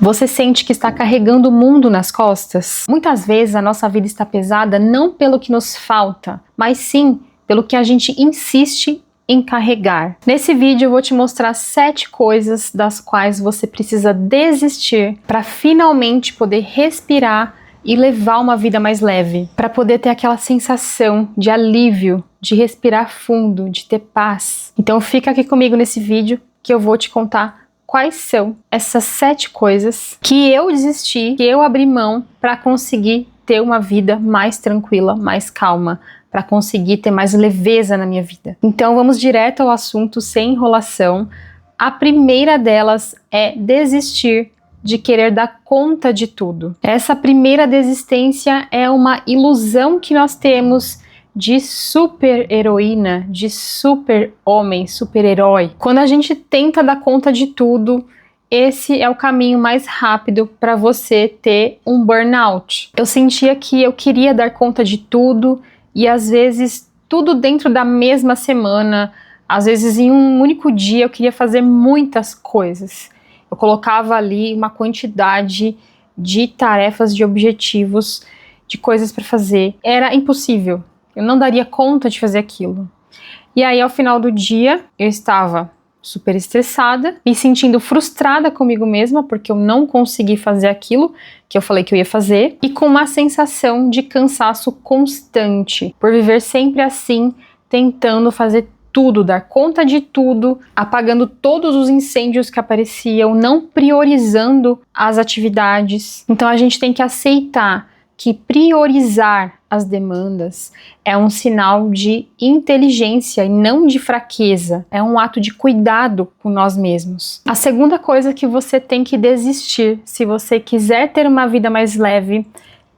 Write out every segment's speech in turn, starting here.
Você sente que está carregando o mundo nas costas? Muitas vezes a nossa vida está pesada não pelo que nos falta, mas sim pelo que a gente insiste em carregar. Nesse vídeo eu vou te mostrar 7 coisas das quais você precisa desistir para finalmente poder respirar e levar uma vida mais leve, para poder ter aquela sensação de alívio, de respirar fundo, de ter paz. Então fica aqui comigo nesse vídeo que eu vou te contar quais são essas 7 coisas que eu desisti, que eu abri mão para conseguir ter uma vida mais tranquila, mais calma, para conseguir ter mais leveza na minha vida. Então vamos direto ao assunto, sem enrolação. A primeira delas é desistir de querer dar conta de tudo. Essa primeira desistência é uma ilusão que nós temos de super-heroína, de super-homem, super-herói. Quando a gente tenta dar conta de tudo, esse é o caminho mais rápido para você ter um burnout. Eu sentia que eu queria dar conta de tudo e às vezes tudo dentro da mesma semana, às vezes em um único dia eu queria fazer muitas coisas. Eu colocava ali uma quantidade de tarefas, de objetivos, de coisas para fazer. Era impossível. Eu não daria conta de fazer aquilo. E aí, ao final do dia, eu estava super estressada, me sentindo frustrada comigo mesma, porque eu não consegui fazer aquilo que eu falei que eu ia fazer, e com uma sensação de cansaço constante, por viver sempre assim, tentando fazer tudo, dar conta de tudo, apagando todos os incêndios que apareciam, não priorizando as atividades. Então a gente tem que aceitar que priorizar as demandas é um sinal de inteligência e não de fraqueza. É um ato de cuidado com nós mesmos. A segunda coisa que você tem que desistir, se você quiser ter uma vida mais leve,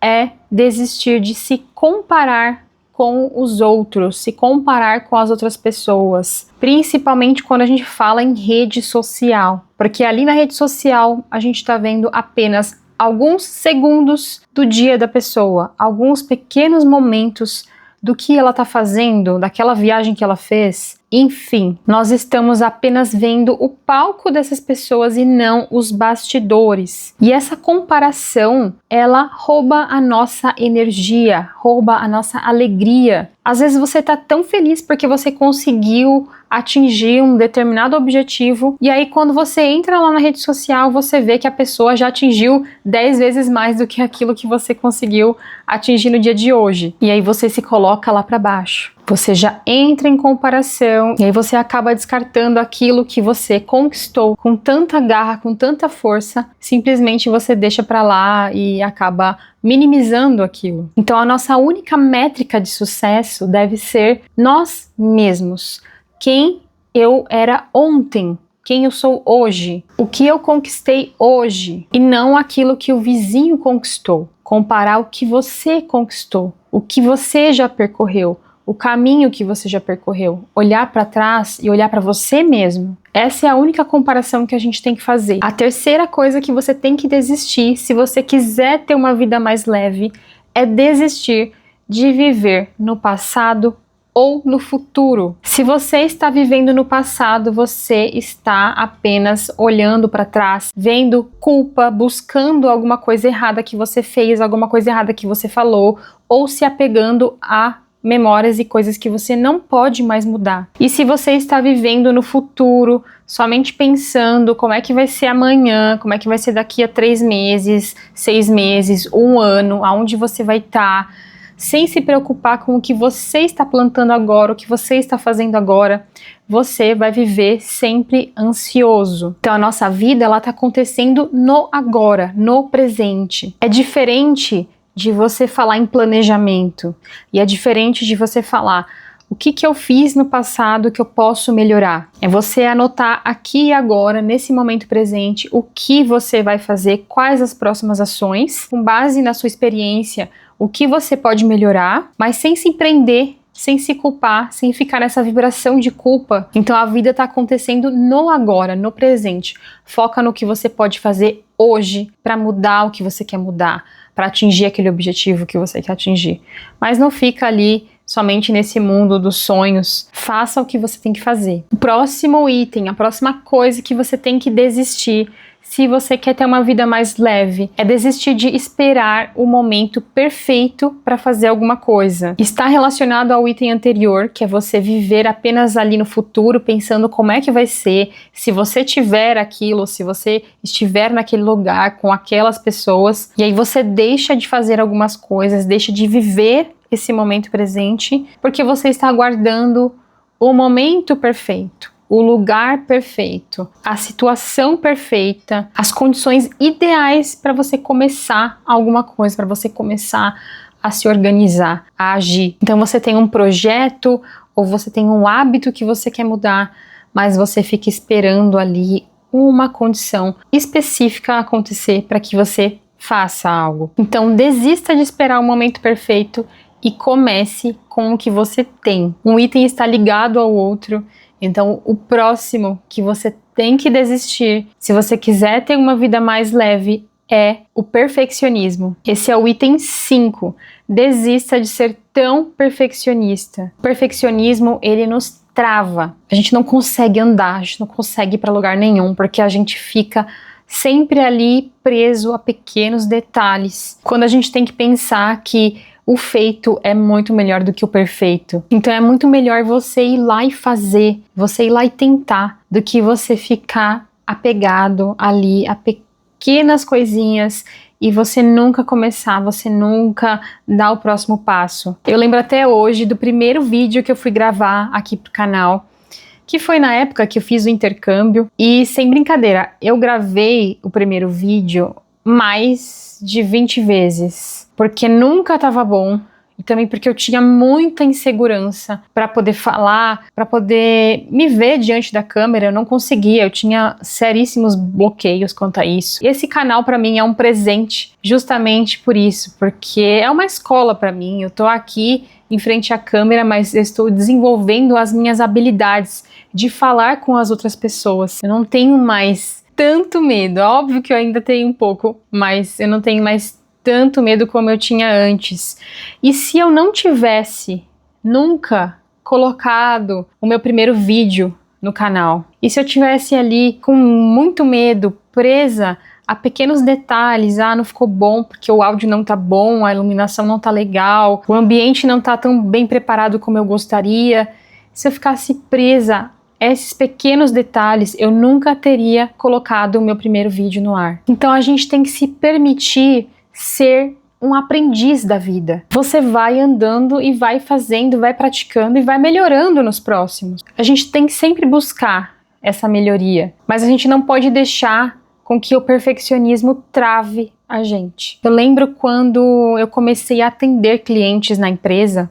é desistir de se comparar com os outros, se comparar com as outras pessoas, principalmente quando a gente fala em rede social, porque ali na rede social a gente está vendo apenas alguns segundos do dia da pessoa, alguns pequenos momentos do que ela está fazendo, daquela viagem que ela fez. Enfim, nós estamos apenas vendo o palco dessas pessoas e não os bastidores. E essa comparação, ela rouba a nossa energia, rouba a nossa alegria. Às vezes você está tão feliz porque você conseguiu atingir um determinado objetivo, e aí quando você entra lá na rede social, você vê que a pessoa já atingiu 10 vezes mais do que aquilo que você conseguiu atingir no dia de hoje. E aí você se coloca lá para baixo. Você já entra em comparação e aí você acaba descartando aquilo que você conquistou com tanta garra, com tanta força, simplesmente você deixa para lá e acaba minimizando aquilo. Então a nossa única métrica de sucesso deve ser nós mesmos. Quem eu era ontem, quem eu sou hoje, o que eu conquistei hoje e não aquilo que o vizinho conquistou. Comparar o que você conquistou, o que você já percorreu, o caminho que você já percorreu, olhar para trás e olhar para você mesmo. Essa é a única comparação que a gente tem que fazer. A terceira coisa que você tem que desistir, se você quiser ter uma vida mais leve, é desistir de viver no passado ou no futuro. Se você está vivendo no passado, você está apenas olhando para trás, vendo culpa, buscando alguma coisa errada que você fez, alguma coisa errada que você falou, ou se apegando a memórias e coisas que você não pode mais mudar. E se você está vivendo no futuro, somente pensando como é que vai ser amanhã, como é que vai ser daqui a 3 meses, 6 meses, 1 ano, aonde você vai estar, sem se preocupar com o que você está plantando agora, o que você está fazendo agora, você vai viver sempre ansioso. Então a nossa vida, ela está acontecendo no agora, no presente. É diferente de você falar em planejamento, e é diferente de você falar o que eu fiz no passado que eu posso melhorar. É você anotar aqui e agora, nesse momento presente, o que você vai fazer, quais as próximas ações, com base na sua experiência, o que você pode melhorar, mas sem se prender, sem se culpar, sem ficar nessa vibração de culpa. Então a vida está acontecendo no agora, no presente. Foca no que você pode fazer hoje para mudar o que você quer mudar, para atingir aquele objetivo que você quer atingir. Mas não fica ali somente nesse mundo dos sonhos. Faça o que você tem que fazer. O próximo item, a próxima coisa que você tem que desistir, se você quer ter uma vida mais leve. É desistir de esperar o momento perfeito para fazer alguma coisa. Está relacionado ao item anterior, que é você viver apenas ali no futuro, pensando como é que vai ser, se você tiver aquilo, se você estiver naquele lugar com aquelas pessoas, e aí você deixa de fazer algumas coisas, deixa de viver esse momento presente, porque você está aguardando o momento perfeito, o lugar perfeito, a situação perfeita, as condições ideais para você começar alguma coisa, para você começar a se organizar, a agir. Então você tem um projeto ou você tem um hábito que você quer mudar, mas você fica esperando ali uma condição específica acontecer para que você faça algo. Então desista de esperar o momento perfeito e comece com o que você tem. Um item está ligado ao outro, então o próximo que você tem que desistir, se você quiser ter uma vida mais leve, é o perfeccionismo. Esse é o item 5. Desista de ser tão perfeccionista. O perfeccionismo, ele nos trava. A gente não consegue andar, a gente não consegue ir para lugar nenhum, porque a gente fica sempre ali preso a pequenos detalhes. Quando a gente tem que pensar que o feito é muito melhor do que o perfeito. Então é muito melhor você ir lá e fazer, você ir lá e tentar, do que você ficar apegado ali a pequenas coisinhas e você nunca começar, você nunca dar o próximo passo. Eu lembro até hoje do primeiro vídeo que eu fui gravar aqui pro canal, que foi na época que eu fiz o intercâmbio, e sem brincadeira, eu gravei o primeiro vídeo mais de 20 vezes, porque nunca estava bom, e também porque eu tinha muita insegurança para poder falar, para poder me ver diante da câmera. Eu não conseguia, eu tinha seríssimos bloqueios quanto a isso. E esse canal para mim é um presente justamente por isso, porque é uma escola para mim. Eu tô aqui em frente à câmera, mas eu estou desenvolvendo as minhas habilidades de falar com as outras pessoas. Eu não tenho mais tanto medo, óbvio que eu ainda tenho um pouco, mas eu não tenho mais tanto medo como eu tinha antes. E se eu não tivesse nunca colocado o meu primeiro vídeo no canal, e se eu tivesse ali com muito medo, presa a pequenos detalhes, não ficou bom porque o áudio não tá bom, a iluminação não tá legal, o ambiente não tá tão bem preparado como eu gostaria, se eu ficasse presa a esses pequenos detalhes, eu nunca teria colocado o meu primeiro vídeo no ar. Então a gente tem que se permitir ser um aprendiz da vida. Você vai andando e vai fazendo, vai praticando e vai melhorando nos próximos. A gente tem que sempre buscar essa melhoria, mas a gente não pode deixar com que o perfeccionismo trave a gente. Eu lembro quando eu comecei a atender clientes na empresa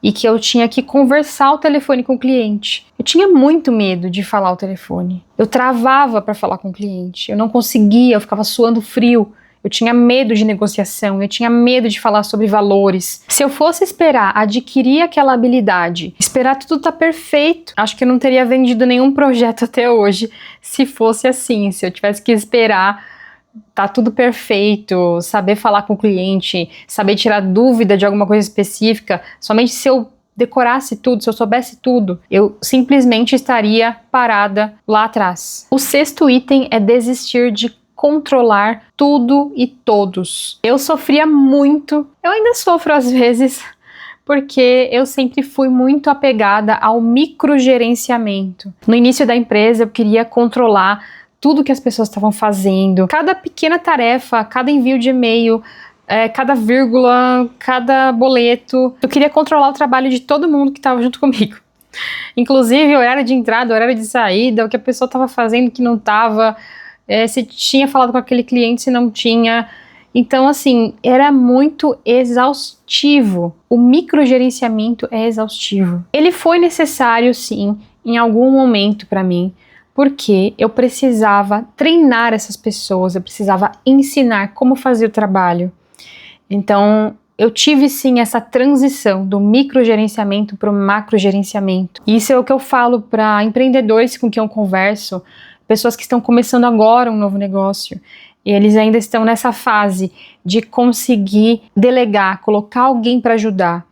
e que eu tinha que conversar ao telefone com o cliente. Eu tinha muito medo de falar ao telefone. Eu travava para falar com o cliente. Eu não conseguia, eu ficava suando frio. Eu tinha medo de negociação, eu tinha medo de falar sobre valores. Se eu fosse esperar adquirir aquela habilidade, esperar tudo tá perfeito, acho que eu não teria vendido nenhum projeto até hoje, se fosse assim, se eu tivesse que esperar tá tudo perfeito, saber falar com o cliente, saber tirar dúvida de alguma coisa específica, somente se eu decorasse tudo, se eu soubesse tudo, eu simplesmente estaria parada lá atrás. O 6º item é desistir de controlar tudo e todos. Eu sofria muito, eu ainda sofro às vezes, porque eu sempre fui muito apegada ao microgerenciamento. No início da empresa eu queria controlar tudo que as pessoas estavam fazendo, cada pequena tarefa, cada envio de e-mail, cada vírgula, cada boleto. Eu queria controlar o trabalho de todo mundo que estava junto comigo. Inclusive horário de entrada, horário de saída, o que a pessoa estava fazendo, que não estava, se tinha falado com aquele cliente, se não tinha. Então, assim, era muito exaustivo. O microgerenciamento é exaustivo. Ele foi necessário, sim, em algum momento para mim, porque eu precisava treinar essas pessoas, eu precisava ensinar como fazer o trabalho. Então, eu tive sim essa transição do microgerenciamento para o macrogerenciamento. Isso é o que eu falo para empreendedores com quem eu converso, pessoas que estão começando agora um novo negócio. E eles ainda estão nessa fase de conseguir delegar, colocar alguém para ajudar.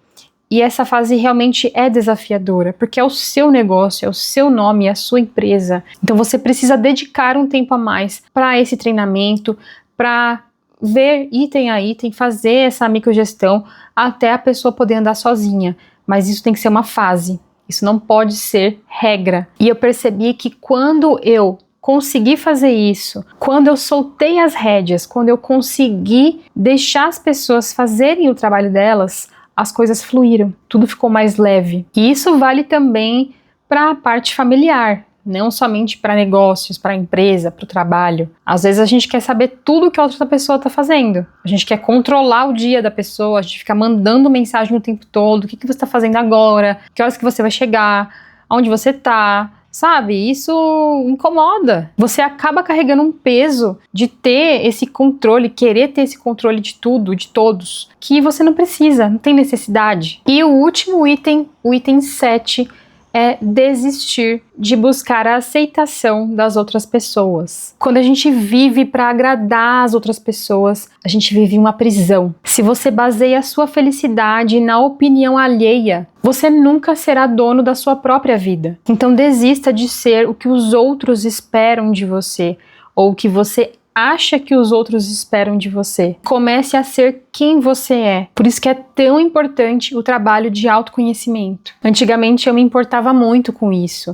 E essa fase realmente é desafiadora, porque é o seu negócio, é o seu nome, é a sua empresa. Então você precisa dedicar um tempo a mais para esse treinamento, para ver item a item, fazer essa microgestão até a pessoa poder andar sozinha. Mas isso tem que ser uma fase, isso não pode ser regra. E eu percebi que quando eu consegui fazer isso, quando eu soltei as rédeas, quando eu consegui deixar as pessoas fazerem o trabalho delas, as coisas fluíram, tudo ficou mais leve. E isso vale também para a parte familiar, não somente para negócios, para a empresa, para o trabalho. Às vezes a gente quer saber tudo que a outra pessoa está fazendo. A gente quer controlar o dia da pessoa, a gente fica mandando mensagem o tempo todo. O que você está fazendo agora? Que horas que você vai chegar? Onde você está? Sabe? Isso incomoda. Você acaba carregando um peso de ter esse controle, querer ter esse controle de tudo, de todos, que você não precisa, não tem necessidade. E o último item, o item 7, é desistir de buscar a aceitação das outras pessoas. Quando a gente vive para agradar as outras pessoas, a gente vive uma prisão. Se você baseia a sua felicidade na opinião alheia, você nunca será dono da sua própria vida. Então desista de ser o que os outros esperam de você, ou o que você acha que os outros esperam de você. Comece a ser quem você é. Por isso que é tão importante o trabalho de autoconhecimento. Antigamente eu me importava muito com isso.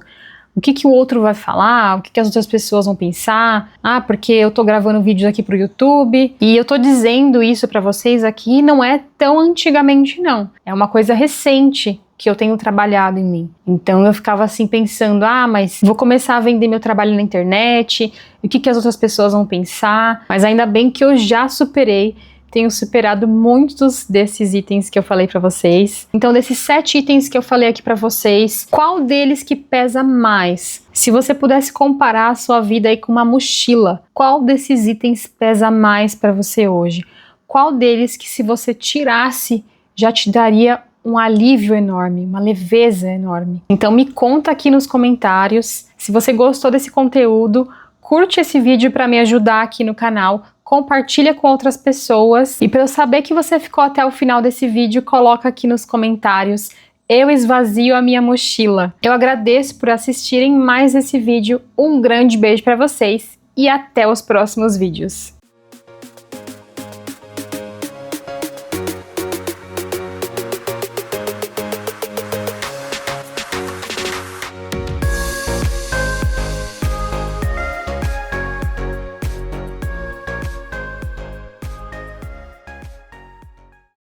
O que o outro vai falar? O que as outras pessoas vão pensar? Ah, porque eu tô gravando vídeos aqui pro YouTube. E eu tô dizendo isso pra vocês aqui, não é tão antigamente não. É uma coisa recente que eu tenho trabalhado em mim. Então eu ficava assim pensando, mas vou começar a vender meu trabalho na internet, o que as outras pessoas vão pensar? Mas ainda bem que eu já superei, tenho superado muitos desses itens que eu falei pra vocês. Então desses 7 itens que eu falei aqui pra vocês, qual deles que pesa mais? Se você pudesse comparar a sua vida aí com uma mochila, qual desses itens pesa mais pra você hoje? Qual deles que se você tirasse já te daria um alívio enorme, uma leveza enorme? Então me conta aqui nos comentários. Se você gostou desse conteúdo, curte esse vídeo para me ajudar aqui no canal, compartilha com outras pessoas. E para eu saber que você ficou até o final desse vídeo, coloca aqui nos comentários: eu esvazio a minha mochila. Eu agradeço por assistirem mais esse vídeo, um grande beijo para vocês e até os próximos vídeos.